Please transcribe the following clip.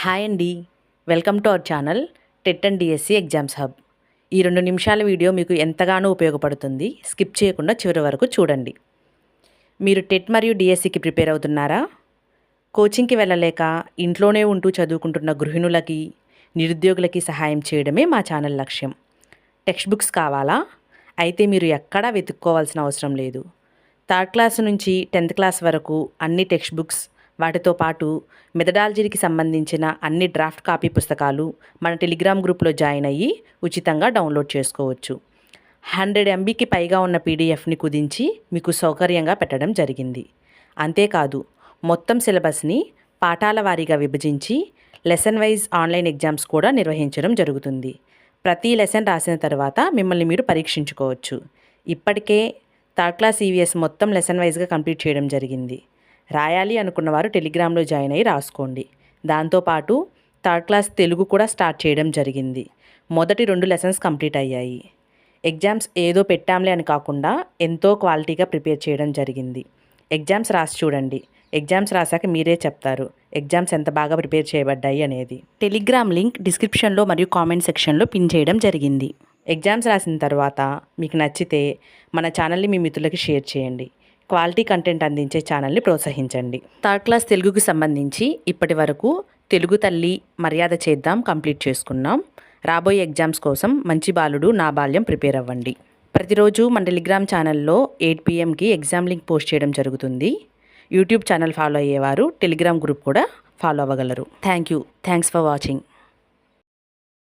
Hi అండి, welcome to our channel TET and DSC exams hub. ఈ 2 నిమిషాల video మీకు ఎంతగానో ఉపయోగపడుతుంది. స్కిప్ చేయకుండా చివరి వరకు చూడండి. మీరు టెట్ మరియు డిఎస్సికి ప్రిపేర్ అవుతున్నారా? కోచింగ్కి వెళ్ళలేక ఇంట్లోనే ఉంటూ చదువుకుంటున్న గృహిణులకి, నిరుద్యోగులకి సహాయం చేయడమే మా ఛానల్ లక్ష్యం. టెక్స్ట్ బుక్స్ కావాలా? అయితే మీరు ఎక్కడా వెతుక్కోవాల్సిన అవసరం లేదు. 3rd క్లాస్ నుంచి 10th క్లాస్ వరకు అన్ని టెక్స్ట్ బుక్స్, వాటితో పాటు మెథడాలజీకి సంబంధించిన అన్ని డ్రాఫ్ట్ కాపీ పుస్తకాలు మన టెలిగ్రామ్ గ్రూప్లో జాయిన్ అయ్యి ఉచితంగా డౌన్లోడ్ చేసుకోవచ్చు. 100 MBకి పైగా ఉన్న పీడిఎఫ్ని కుదించి మీకు సౌకర్యంగా పెట్టడం జరిగింది. అంతేకాదు, మొత్తం సిలబస్ని పాఠాల వారీగా విభజించి లెసన్ వైజ్ ఆన్లైన్ ఎగ్జామ్స్ కూడా నిర్వహించడం జరుగుతుంది. ప్రతి లెసన్ రాసిన తర్వాత మిమ్మల్ని మీరు పరీక్షించుకోవచ్చు. ఇప్పటికే 3rd క్లాస్ ఈవీఎస్ మొత్తం లెసన్ వైజ్గా కంప్లీట్ చేయడం జరిగింది. రాయాలి అనుకున్నవారు టెలిగ్రామ్లో జాయిన్ అయ్యి రాసుకోండి. దాంతోపాటు 3rd క్లాస్ తెలుగు కూడా స్టార్ట్ చేయడం జరిగింది. మొదటి 2 లెసన్స్ కంప్లీట్ అయ్యాయి. ఎగ్జామ్స్ ఏదో పెట్టాంలే అని కాకుండా ఎంతో క్వాలిటీగా ప్రిపేర్ చేయడం జరిగింది. ఎగ్జామ్స్ రాసి చూడండి. ఎగ్జామ్స్ రాశాక మీరే చెప్తారు ఎగ్జామ్స్ ఎంత బాగా ప్రిపేర్ చేయబడ్డాయి అనేది. టెలిగ్రామ్ లింక్ డిస్క్రిప్షన్లో మరియు కామెంట్ సెక్షన్లో పిన్ చేయడం జరిగింది. ఎగ్జామ్స్ రాసిన తర్వాత మీకు నచ్చితే మన ఛానల్ని మీ మిత్రులకి షేర్ చేయండి. క్వాలిటీ కంటెంట్ అందించే ఛానల్ని ప్రోత్సహించండి. 3rd క్లాస్ తెలుగుకు సంబంధించి ఇప్పటి వరకు తెలుగు తల్లి, మర్యాద చేద్దాం కంప్లీట్ చేసుకున్నాం. రాబోయే ఎగ్జామ్స్ కోసం మంచి బాలుడు, నా బాల్యం ప్రిపేర్ అవ్వండి. ప్రతిరోజు మన టెలిగ్రామ్ ఛానల్లో 8 PMకి ఎగ్జామ్ లింక్ పోస్ట్ చేయడం జరుగుతుంది. యూట్యూబ్ ఛానల్ ఫాలో అయ్యేవారు టెలిగ్రామ్ గ్రూప్ కూడా ఫాలో అవ్వగలరు. Thanks for watching.